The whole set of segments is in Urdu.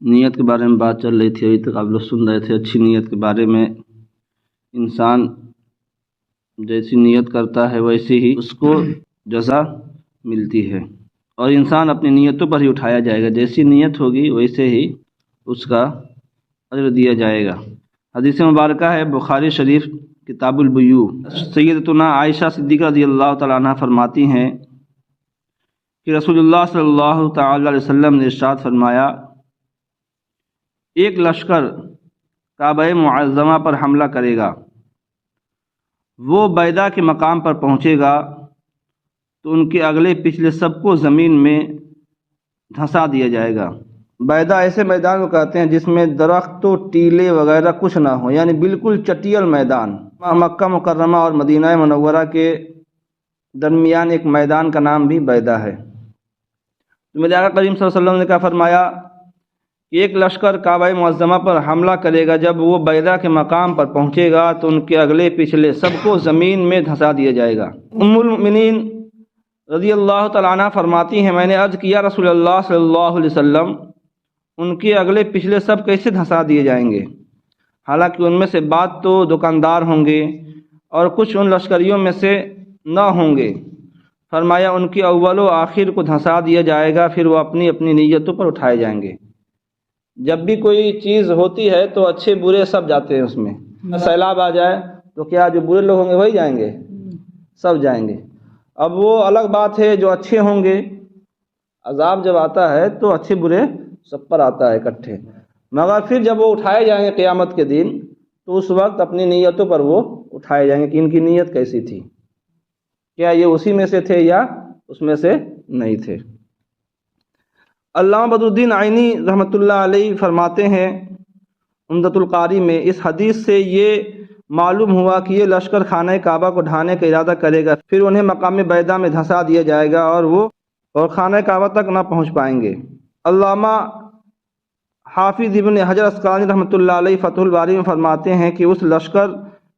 نیت کے بارے میں بات چل رہی تھی، ابھی تک آپ لوگ سن رہے تھے اچھی نیت کے بارے میں۔ انسان جیسی نیت کرتا ہے ویسی ہی اس کو جزا ملتی ہے، اور انسان اپنی نیتوں پر ہی اٹھایا جائے گا، جیسی نیت ہوگی ویسے ہی اس کا اجر دیا جائے گا۔ حدیث مبارکہ ہے بخاری شریف کتاب البیوع، سیدتنا عائشہ صدیقہ رضی اللہ تعالیٰ عنہ فرماتی ہیں کہ رسول اللہ صلی اللہ تعالیٰ علیہ وسلم نے ارشاد فرمایا، ایک لشکر کعبہ معظمہ پر حملہ کرے گا، وہ بیضا کے مقام پر پہنچے گا تو ان کے اگلے پچھلے سب کو زمین میں دھنسا دیا جائے گا۔ بیضا ایسے میدان کو کہتے ہیں جس میں درخت و ٹیلے وغیرہ کچھ نہ ہو، یعنی بالکل چٹیل میدان۔ مکہ مکرمہ اور مدینہ منورہ کے درمیان ایک میدان کا نام بھی بیضا ہے۔ تو میرے آقا کریم صلی اللہ علیہ وسلم نے کہا فرمایا کہ ایک لشکر کعبہ معظمہ پر حملہ کرے گا، جب وہ بیضا کے مقام پر پہنچے گا تو ان کے اگلے پچھلے سب کو زمین میں دھنسا دیا جائے گا۔ ام المؤمنین رضی اللہ تعالیٰ عنہ فرماتی ہیں، میں نے عرض کیا رسول اللہ صلی اللہ علیہ وسلم، ان کے اگلے پچھلے سب کیسے دھنسا دیے جائیں گے؟ حالانکہ ان میں سے بعض تو دکاندار ہوں گے اور کچھ ان لشکریوں میں سے نہ ہوں گے۔ فرمایا ان کے اول و آخر کو دھنسا دیا جائے گا، پھر وہ اپنی اپنی نیتوں پر اٹھائے جائیں گے۔ جب بھی کوئی چیز ہوتی ہے تو اچھے برے سب جاتے ہیں اس میں۔ سیلاب آ جائے تو کیا جو برے لوگ ہوں گے وہی جائیں گے؟ سب جائیں گے۔ اب وہ الگ بات ہے جو اچھے ہوں گے، عذاب جب آتا ہے تو اچھے برے سب پر آتا ہے اکٹھے، مگر پھر جب وہ اٹھائے جائیں گے قیامت کے دن تو اس وقت اپنی نیتوں پر وہ اٹھائے جائیں گے کہ ان کی نیت کیسی تھی، کیا یہ اسی میں سے تھے یا اس میں سے نہیں تھے۔ علامہ بدر الدین عینی رحمۃ اللہ علیہ فرماتے ہیں عمدۃ القاری میں، اس حدیث سے یہ معلوم ہوا کہ یہ لشکر خانہ کعبہ کو ڈھانے کا ارادہ کرے گا، پھر انہیں مقام بیضا میں دھنسا دیا جائے گا اور خانہ کعبہ تک نہ پہنچ پائیں گے۔ علامہ حافظ ابن حجر اسقلانی رحمۃ اللہ علیہ فتح الباری میں فرماتے ہیں کہ اس لشکر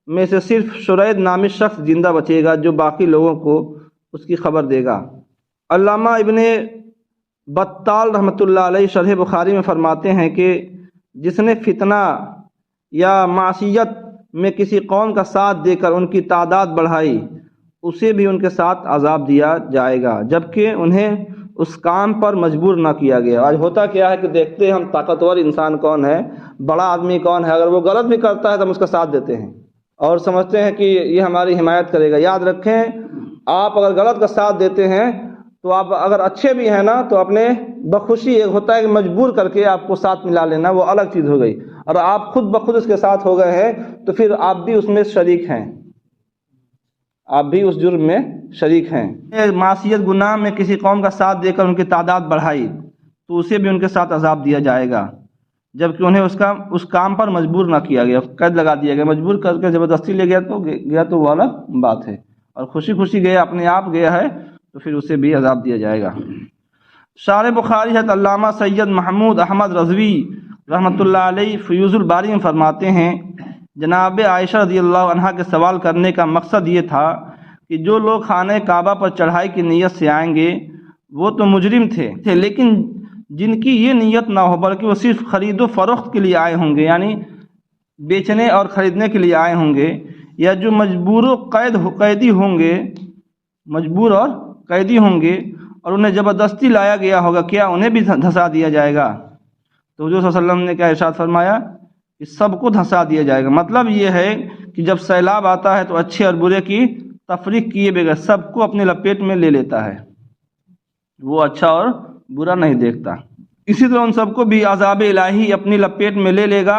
میں سے صرف شرید نامی شخص زندہ بچے گا جو باقی لوگوں کو اس کی خبر دے گا۔ علامہ ابن بطال رحمۃ اللہ علیہ شرح بخاری میں فرماتے ہیں کہ جس نے فتنہ یا معصیت میں کسی قوم کا ساتھ دے کر ان کی تعداد بڑھائی، اسے بھی ان کے ساتھ عذاب دیا جائے گا، جبکہ انہیں اس کام پر مجبور نہ کیا گیا۔ آج ہوتا کیا ہے کہ دیکھتے ہیں ہم طاقتور انسان کون ہے، بڑا آدمی کون ہے، اگر وہ غلط بھی کرتا ہے تو ہم اس کا ساتھ دیتے ہیں اور سمجھتے ہیں کہ یہ ہماری حمایت کرے گا۔ یاد رکھیں، آپ اگر غلط کا ساتھ دیتے ہیں تو آپ اگر اچھے بھی ہیں نا تو اپنے بخوشی، ایک ہوتا ہے کہ مجبور کر کے آپ کو ساتھ ملا لینا، وہ الگ چیز ہو گئی، اور آپ خود بخود اس کے ساتھ ہو گئے ہیں تو پھر آپ بھی اس میں شریک ہیں، آپ بھی اس جرم میں شریک ہیں۔ معصیت گناہ میں کسی قوم کا ساتھ دے کر ان کی تعداد بڑھائی تو اسے بھی ان کے ساتھ عذاب دیا جائے گا، جبکہ انہیں اس کام پر مجبور نہ کیا گیا، قید لگا دیا گیا۔ مجبور کر کے زبردستی لے گیا تو وہ الگ بات ہے، اور خوشی خوشی گیا، اپنے آپ گیا ہے تو پھر اسے بھی عذاب دیا جائے گا۔ شارح بخاری حضرت علامہ سید محمود احمد رضوی رحمۃ اللہ علیہ فیوز الباری میں فرماتے ہیں، جناب عائشہ رضی اللہ عنہا کے سوال کرنے کا مقصد یہ تھا کہ جو لوگ خانہ کعبہ پر چڑھائی کی نیت سے آئیں گے وہ تو مجرم تھے، لیکن جن کی یہ نیت نہ ہو بلکہ وہ صرف خرید و فروخت کے لیے آئے ہوں گے، یعنی بیچنے اور خریدنے کے لیے آئے ہوں گے، یا جو مجبور و قیدی ہوں گے، مجبور اور قیدی ہوں گے اور انہیں زبردستی لایا گیا ہوگا، کیا انہیں بھی دھنسا دیا جائے گا؟ تو حضور صلی اللہ علیہ وسلم نے کیا ارشاد فرمایا کہ سب کو دھنسا دیا جائے گا۔ مطلب یہ ہے کہ جب سیلاب آتا ہے تو اچھے اور برے کی تفریق کیے بغیر سب کو اپنے لپیٹ میں لے لیتا ہے، وہ اچھا اور برا نہیں دیکھتا۔ اسی طرح ان سب کو بھی عذاب الہی اپنی لپیٹ میں لے لے گا،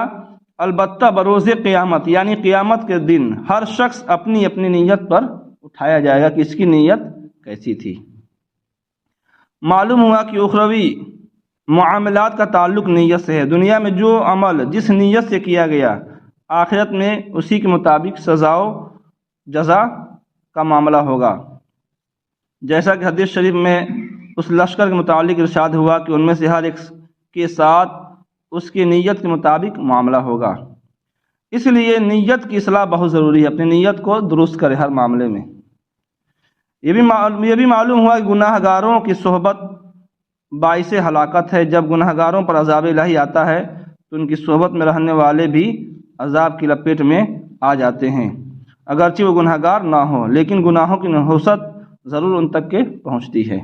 البتہ بروز قیامت یعنی قیامت کے دن ہر شخص اپنی اپنی نیت پر اٹھایا جائے گا کہ اس کی نیت کیسی تھی۔ معلوم ہوا کہ اخروی معاملات کا تعلق نیت سے ہے۔ دنیا میں جو عمل جس نیت سے کیا گیا، آخرت میں اسی کے مطابق سزا و جزا کا معاملہ ہوگا۔ جیسا کہ حدیث شریف میں اس لشکر کے متعلق ارشاد ہوا کہ ان میں سے ہر ایک کے ساتھ اس کی نیت کے مطابق معاملہ ہوگا۔ اس لیے نیت کی اصلاح بہت ضروری ہے، اپنی نیت کو درست کرے ہر معاملے میں۔ یہ بھی معلوم ہوا کہ گناہ گاروں کی صحبت باعث ہلاکت ہے۔ جب گنہگاروں پر عذاب الہی آتا ہے تو ان کی صحبت میں رہنے والے بھی عذاب کی لپیٹ میں آ جاتے ہیں، اگرچہ وہ گنہگار نہ ہوں، لیکن گناہوں کی نحوست ضرور ان تک کے پہنچتی ہے۔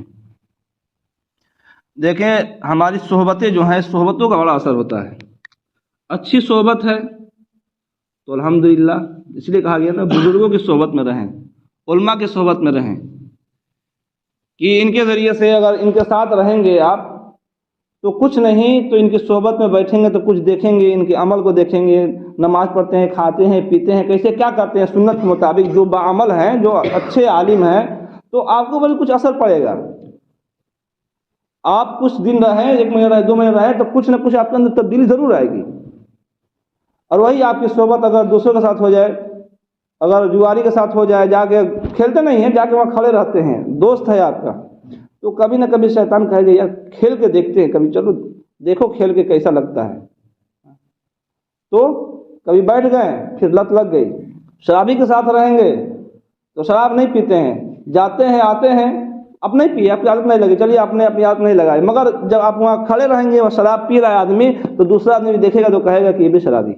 دیکھیں ہماری صحبتیں جو ہیں، صحبتوں کا بڑا اثر ہوتا ہے۔ اچھی صحبت ہے تو الحمدللہ، اس لیے کہا گیا نا بزرگوں کی صحبت میں رہیں، علماء کی صحبت میں رہیں، کہ ان کے ذریعے سے اگر ان کے ساتھ رہیں گے آپ تو کچھ نہیں تو ان کی صحبت میں بیٹھیں گے تو کچھ دیکھیں گے، ان کے عمل کو دیکھیں گے، نماز پڑھتے ہیں، کھاتے ہیں، پیتے ہیں، کیسے کیا کرتے ہیں سنت کے مطابق، جو باعمل ہیں، جو اچھے عالم ہیں، تو آپ کو بڑی کچھ اثر پڑے گا۔ آپ کچھ دن رہیں، 1 مہینہ رہے، 2 مہینے رہے، تو کچھ نہ کچھ آپ کے اندر تبدیلی ضرور آئے گی۔ اور وہی آپ کی صحبت اگر دوسروں کے ساتھ ہو جائے، اگر جواری کے ساتھ ہو جائے، جا کے کھیلتے نہیں ہیں، جا کے وہاں کھڑے رہتے ہیں، دوست ہے آپ کا، تو کبھی نہ کبھی شیطان کہے گا یار کھیل کے دیکھتے ہیں، کبھی چلو دیکھو کھیل کے کیسا لگتا ہے، تو کبھی بیٹھ گئے، پھر لت لگ گئی۔ شرابی کے ساتھ رہیں گے تو شراب نہیں پیتے ہیں، جاتے ہیں آتے ہیں، اب نہیں پیے، آپ کی عادت نہیں لگی، چلیے آپ نے اپنی عادت نہیں لگائی، مگر جب آپ وہاں کھڑے رہیں گے اور شراب پی رہا ہے آدمی، تو دوسرا آدمی بھی دیکھے گا تو کہے گا کہ یہ بھی شرابی